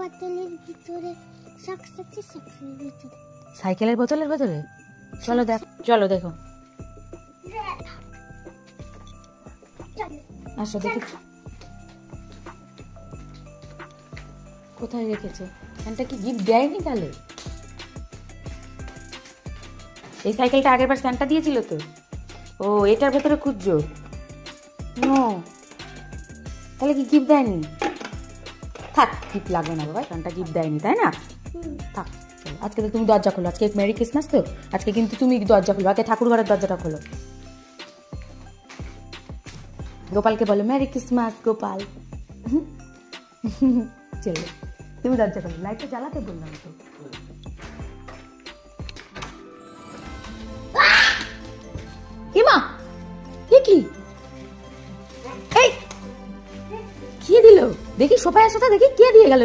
বোতলের ভিতরে সক্স আছে, সক্সের ভিতরে সাইকেলের বোতলের ভেতরে। চলো দেখ, চলো দেখো, আসো দেখি কোথায় রেখেছে। ফ্যানটা কি গিফট দেয়নি তাহলে? এই সাইকেলটা আগের বার স্যান্টা দিয়েছিল তো। ও এটার ভেতরে খুঁজছো? নো, তাহলে কি গিফট দেয়নি? থাক, গিফট লাগবে না বাবা, ফ্যানটা গিফট দেয়নি তাই না? থাক, আজকে তো তুমি দরজা খোলো, আজকে মেরি ক্রিসমাস তো, আজকে কিন্তু তুমি দরজা খোলো, আগে ঠাকুর ঘরের দরজাটা খোলো। গোপালকে বলো মেরি ক্রিসমাস গোপাল। চলো তুমি দরজা খোলো, লাইটটা জ্বালাতে বললাম তো। ইমা এ কি, এই কে দিল দেখি, সোফায় আসো তো দেখি কে দিয়ে গেল।